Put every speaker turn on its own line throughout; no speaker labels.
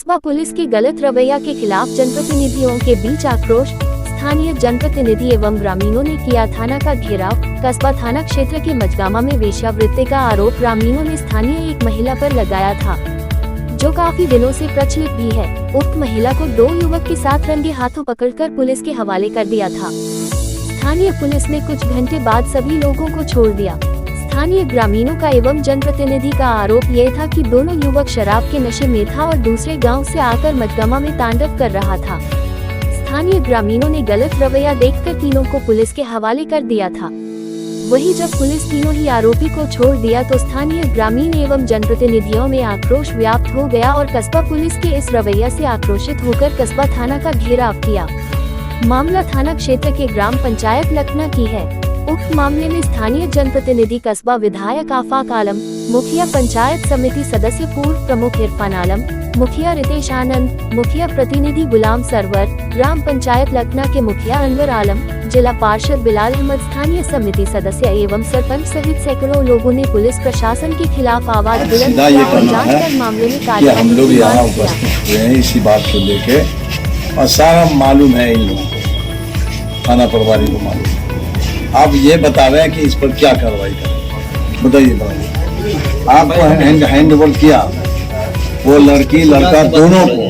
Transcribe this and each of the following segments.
कस्बा पुलिस के गलत रवैया के खिलाफ जनप्रतिनिधियों के बीच आक्रोश। स्थानीय जनप्रतिनिधि एवं ग्रामीणों ने किया थाना का घेराव। कस्बा थाना क्षेत्र के मजगामा में वेश्यावृत्ति का आरोप ग्रामीणों ने स्थानीय एक महिला पर लगाया था, जो काफी दिनों से प्रचलित भी है। उक्त महिला को 2 युवक के साथ रंगे हाथों पकड़कर पुलिस के हवाले कर दिया था। स्थानीय पुलिस ने कुछ घंटे बाद सभी लोगों को छोड़ दिया। स्थानीय ग्रामीणों का एवं जनप्रतिनिधि का आरोप ये था कि दोनों युवक शराब के नशे में था और दूसरे गांव से आकर मजगमा में तांडव कर रहा था। स्थानीय ग्रामीणों ने गलत रवैया देखकर तीनों को पुलिस के हवाले कर दिया था। वहीं जब पुलिस तीनों ही आरोपी को छोड़ दिया तो स्थानीय ग्रामीण एवं जनप्रतिनिधियों में आक्रोश व्याप्त हो गया और कस्बा पुलिस के इस रवैया से आक्रोशित होकर कस्बा थाना का घेराव किया। मामला थाना क्षेत्र के ग्राम पंचायत लखना की है। उक्त मामले में स्थानीय जनप्रतिनिधि कस्बा विधायक आफाक आलम, मुखिया पंचायत समिति सदस्य पूर्व प्रमुख इरफान आलम, मुखिया रितेश आनंद, मुखिया प्रतिनिधि गुलाम सरवर, ग्राम पंचायत लखना के मुखिया अनवर आलम, जिला पार्षद बिलाल अहमद, स्थानीय समिति सदस्य एवं सरपंच सहित सैकड़ों लोगों ने पुलिस प्रशासन के खिलाफ आवाज बुलंद की जांच कर मामले में कार्रवाई
हम लोग यहाँ उपस्थित हुए हैं इसी बात को लेके, और सारा मालूम है इन लोगों को, थाना प्रभारी को मालूम। आप ये बता रहे हैं कि इस पर क्या कार्रवाई करें, बताइए। आपको हैंडओवर किया वो लड़की लड़का दोनों को,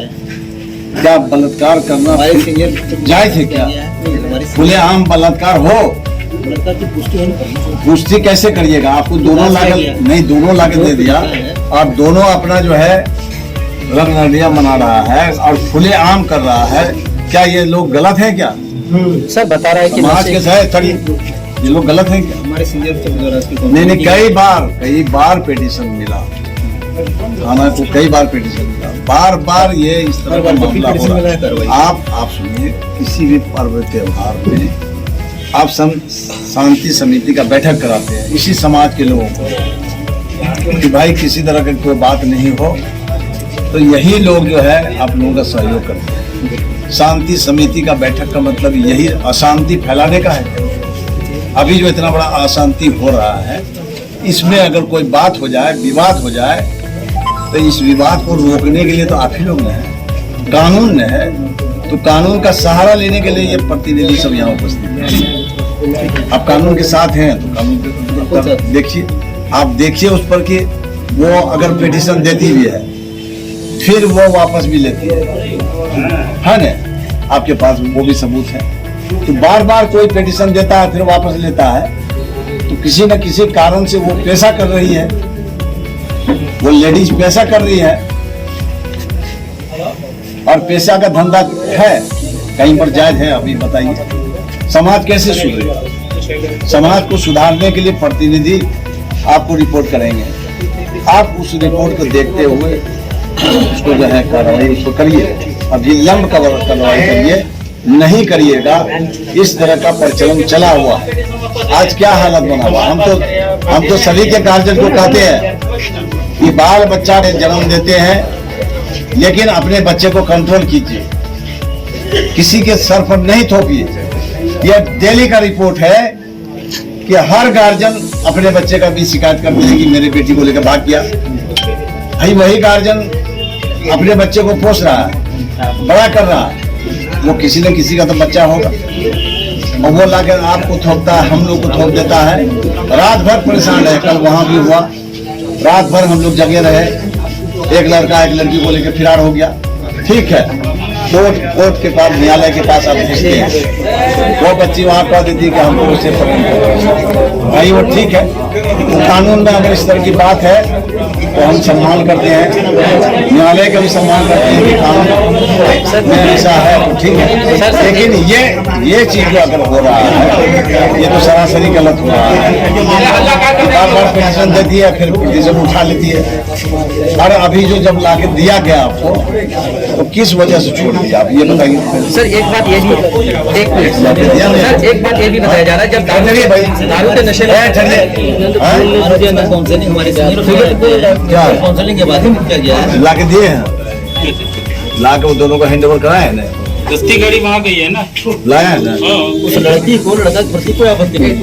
क्या बलात्कार करना जायज है? क्या खुलेआम बलात्कार हो? पुष्टि कैसे करिएगा? आपको दोनों लागत नहीं, दोनों लागत दे दिया, आप दोनों अपना जो है रंग नदिया मना रहा है और खुलेआम कर रहा है। क्या ये लोग गलत हैं क्या?
सर बता रहा है कि
समाज के साथ ये लोग गलत हैं क्या?
हमारे सीनियर
नहीं, कई बार पिटीशन मिला थाना को, कई बार पिटीशन मिला, बार बार ये इस तरह का मामला हो रहा है। आप सुनिए, किसी भी पर्व त्योहार में आप शांति समिति का बैठक कराते हैं इसी समाज के लोगों को कि भाई किसी तरह की कोई बात नहीं हो, तो यही लोग जो है आप लोगों का सहयोग करते हैं। शांति समिति का बैठक का मतलब यही अशांति फैलाने का है। अभी जो इतना बड़ा अशांति हो रहा है, इसमें अगर कोई बात हो जाए, विवाद हो जाए, तो इस विवाद को रोकने के लिए तो आप ही लोग ने है, कानून ने है, तो कानून का सहारा लेने के लिए ये प्रतिनिधि सब यहाँ उपस्थित हैं। आप कानून के साथ हैं तो कानून देखिए, आप देखिए उस पर कि वो अगर पिटीशन देती भी है फिर वो वापस भी लेती है ना? आपके पास वो भी सबूत है। तो बार बार कोई पिटीशन देता है फिर वापस लेता है, तो किसी न किसी कारण से वो पैसा कर रही है, वो लेडीज पैसा कर रही है, और पैसा का धंधा है, कहीं पर जायज है? अभी बताइए, समाज कैसे सुधरेगा? समाज को सुधारने के लिए प्रतिनिधि आपको रिपोर्ट करेंगे, आप उस रिपोर्ट को देखते हुए उसको जो है कार्रवाई उसको करिए। अभी लंब कार्रवाई करिए, नहीं करिएगा। इस तरह का प्रचलन चला हुआ है। आज क्या हालत बना हुआ, हम तो सभी के गार्जियन को कहते हैं कि बाल बच्चा जन्म देते हैं लेकिन अपने बच्चे को कंट्रोल कीजिए, किसी के सर पर नहीं थोपिए। यह दिल्ली का रिपोर्ट है कि हर गार्जियन अपने बच्चे का भी शिकायत करते हैं कि मेरे बेटी को लेकर भाग गया। भाई वही गार्जियन अपने बच्चे को पोस रहा है, बड़ा कर रहा है, वो किसी न किसी का तो बच्चा होगा, और वो लाकर आपको थोपता है, हम लोग को थोप देता है। रात भर परेशान है, कल वहां भी हुआ, रात भर हम लोग जगे रहे, एक लड़का एक लड़की को लेकर फरार हो गया। ठीक है, कोर्ट के पास, न्यायालय के पास आप भेजते हैं, वो बच्ची वहां कह देती कि हमको उसे भाई वो ठीक है, तो कानून में अगर इस तरह की बात है तो हम सम्मान करते हैं, न्यायालय का भी सम्मान करते हैं कि कानून में ऐसा है तो ठीक है। लेकिन ये चीज जो अगर हो रहा है ये तो सरासरी गलत हो रहा है। बार बार पिटीशन देती है, फिर पिटीशन उठा लेती है, और अभी जो जब लाके दिया गया आपको तो किस वजह से छोड़ दिया आप ये बताइए।
सर एक बात ये भी, सर एक बात ये भी बताया जा रहा है, जब दारू के नशे
काउंसलिंग के बाद क्या किया है? ला के दिए हैं, ला के वो दोनों को हैंड ओवर कराए हैं।
दस्ती गाड़ी वहाँ गई है ना।
लाया है ना?
उस लड़की को लड़का के प्रति कोई आपत्ति नहीं।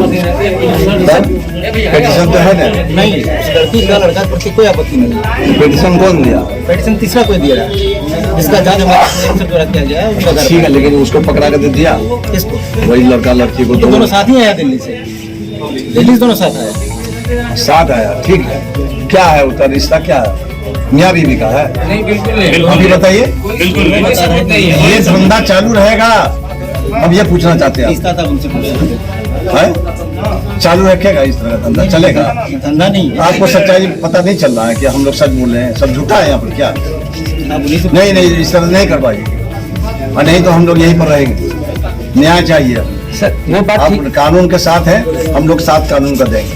पिटीशन तो है ना?
नहीं, उस लड़की का लड़का के प्रति कोई आपत्ति नहीं।
पिटीशन कौन दिया?
पेटिशन तीसरा कोई दिया है जिसका जांच हमारे से द्वारा किया गया है उनका घर।
ठीक है, लेकिन उसको पकड़ा के दे दिया
किसको?
वही लड़का लड़की को
तो दोनों साथ ही आया दिल्ली से, दिल्ली से दोनों साथ आया।
साथ आया। ठीक है, क्या है उसका रिश्ता, क्या है? मियाँ बीवी का है?
नहीं, बिल्कुल नहीं।
अभी बताइए,
बिल्कुल नहीं।
ये धंधा चालू रहेगा? अब ये पूछना चाहते हैं
रिश्ता था उनसे
आप, है? चालू रखेगा इस तरह का धंधा, चलेगा?
धंधा नहीं है।
आपको सच्चाई पता नहीं चल रहा है कि हम लोग सच बोल रहे हैं, सब झूठा है यहाँ पर क्या? नहीं नहीं, इस तरह नहीं करवाइए, और नहीं तो हम लोग यहीं पर रहेंगे। न्याय चाहिए
सर, वो बात
आप
ठीक।
कानून के साथ हैं, हम लोग साथ कानून का देंगे,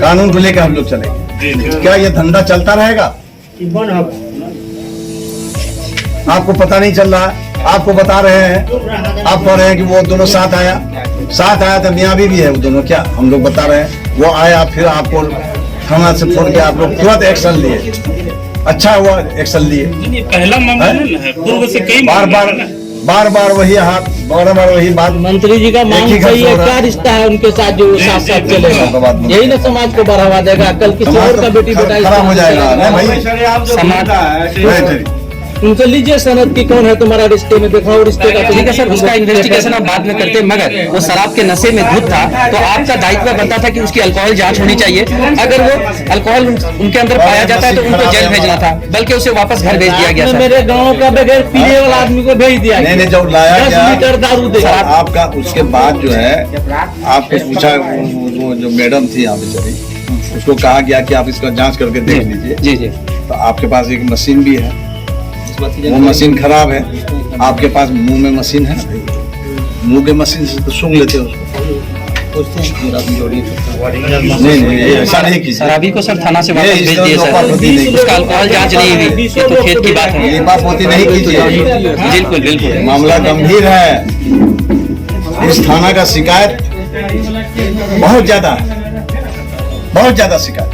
कानून को लेकर हम लोग चलेंगे। क्या ये धंधा चलता रहेगा? आपको पता नहीं चल रहा है, आपको बता रहे हैं, आप कह रहे हैं कि वो दोनों साथ आया तो मियाँ बीवी है वो दोनों, क्या हम लोग बता रहे हैं? वो आया, फिर आपको थाना से फोन किया, आप लोग तुरंत एक्शन लिए, अच्छा हुआ एक्शन लिए।
ये पहला मामला नहीं है, पूर्व से कई
बार
मामले
बार
हैं ना।
बार बार वही हाथ, बार बार वही बात।
मंत्री जी का मांग
एक ही घर
सही
से
है,
हो रहा
क्या
है।
रिश्ता है उनके साथ जो साथ साथ चलेगा?
बात
यही ना समाज को बढ़ावा देगा। कल किसी
समाज
और
तो
का बेटी बेटा इस
खराब हो
तरह
जाएगा
से
ना भाई।
उनसे लीजिए सनद की कौन है तुम्हारा रिश्ते में, देखो रिश्ते का।
ठीक है सर, उसका इन्वेस्टिगेशन आप बाद में करते हैं, मगर वो शराब के नशे में धुत था तो आपका दायित्व बनता था कि उसकी अल्कोहल जांच होनी चाहिए। अगर वो अल्कोहल उनके अंदर पाया जाता है तो उनको जेल भेजना था, बल्कि उसे वापस घर भेज दिया गया
आपने
सर।
मेरे गांव का बगैर पीने वाला आदमी को भेज दिया।
नहीं, जब लाया
10
गया
लीटर दारू दे।
आपका, उसके बाद जो है आपको पूछा, वो जो मैडम थी यहाँ बेचारी, उसको कहा गया कि आप इसका जांच करके देख लीजिए।
जी जी,
तो आपके पास एक मशीन भी है, वो मशीन खराब है, आपके पास मुंह में मशीन है, मुंह के मशीन से तो सूंघ लेते हो उसको। नहीं नहीं, ऐसा नहीं की
शराबी को सर थाना से वापस
ये
भेज
इस
दिए
तरह
सर,
होती नहीं।
उसका अल्कोहल जांच नहीं हुई, ये तो खेत की बात है।
ये बात होती नहीं की थी।
बिल्कुल बिल्कुल।
मामला गंभीर है, इस थाना का शिकायत बहुत ज्यादा है, बहुत ज्यादा शिकायत।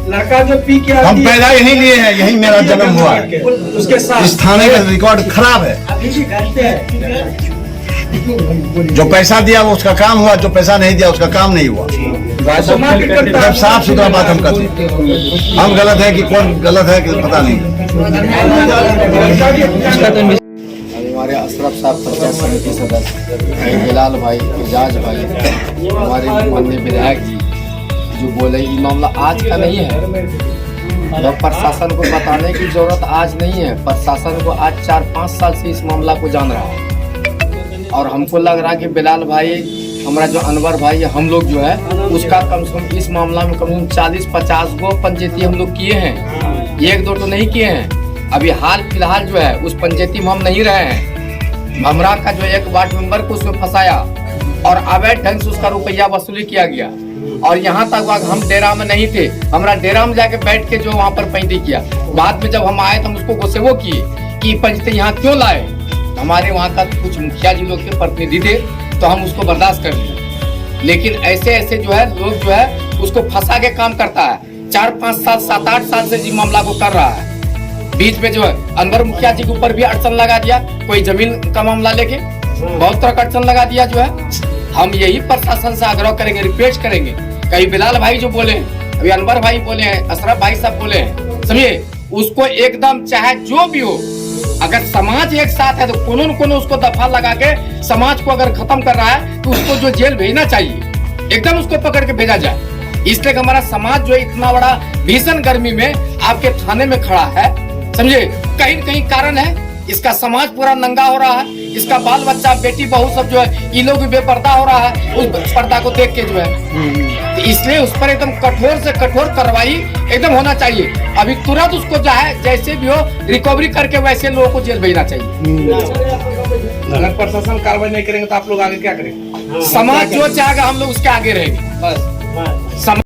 लड़का जो पी के
हम पैदा यहीं लिए हैं, यहीं मेरा जन्म हुआ है।
उसके साथ
इस थाने का रिकॉर्ड खराब है। जो पैसा दिया वो उसका काम हुआ, जो पैसा नहीं दिया उसका काम नहीं हुआ। जब साफ सुथरा बात हम करते हैं, हम गलत है कि कौन गलत है कि पता नहीं।
हमारे अशरफ साहब पंचायत समिति सदस्य, बिलाल भाई, एजाज भाई, हमारे माननीय विधायक जी जो बोले, ये मामला आज का नहीं है। तो प्रशासन को बताने की जरूरत आज नहीं है। प्रशासन को आज 4-5 साल से इस मामला को जान रहा है, और हमको लग रहा है कि बिलाल भाई, हमारा जो अनवर भाई है, हम लोग जो है उसका कम से कम इस मामला में कम से कम 40-50 गो पंचायती हम लोग किए हैं, 1-2 तो नहीं किए हैं। अभी हाल फिलहाल जो है उस पंचायती में हम नहीं रहे हैं। भमरा का जो एक वार्ड मेंबर को उसमें फंसाया और अवैध ढंग से उसका रुपया वसूली किया गया। और यहाँ तक हम डेरा में नहीं थे, हमारा डेरा में जाके बैठ के जो वहाँ पर पैंती किया। बाद में जब हम आए तो हम उसको गुस्से वो किए कि पंचायती यहाँ क्यों लाए। हमारे वहाँ का कुछ मुखिया जी लोग के प्रतिनिधि थे तो हम उसको बर्दाश्त कर लिए, लेकिन ऐसे ऐसे जो है लोग जो है उसको फंसा के काम करता है। 4-5 साल 7-8 साल से जी मामला को कर रहा है। बीच में जो है अनवर मुखिया जी के ऊपर भी अड़चन लगा दिया, कोई जमीन का मामला लेके बहुत तरह का अड़चन लगा दिया। जो है हम यही प्रशासन से आग्रह करेंगे, रिक्वेस्ट करेंगे, कहीं बिलाल भाई जो बोले हैं, अभी अनवर भाई बोले हैं, अशरफ भाई साहब बोले हैं, समझिए उसको एकदम चाहे जो भी हो, अगर समाज एक साथ है तो कोनो न कोनो उसको दफा लगा के समाज को अगर खत्म कर रहा है तो उसको जो जेल भेजना चाहिए, एकदम उसको पकड़ के भेजा जाए। इसलिए हमारा समाज जो इतना बड़ा भीषण गर्मी में आपके थाने में खड़ा है, समझे, कहीं न कहीं कारण है, इसका समाज पूरा नंगा हो रहा है, इसका बाल बच्चा बेटी बहू सब जो है ये लोग भी बेपर्दा हो रहा है उस पर्दा को देख के जो है। तो इसलिए उस पर एकदम कठोर से कठोर कार्रवाई एकदम होना चाहिए। अभी तुरंत उसको जो है जैसे भी हो रिकवरी करके वैसे लोगों को जेल भेजना चाहिए।
अगर प्रशासन कार्रवाई नहीं करेंगे तो आप लोग आगे क्या करेंगे?
समाज जो चाहेगा हम लोग उसके आगे रहेंगे बस।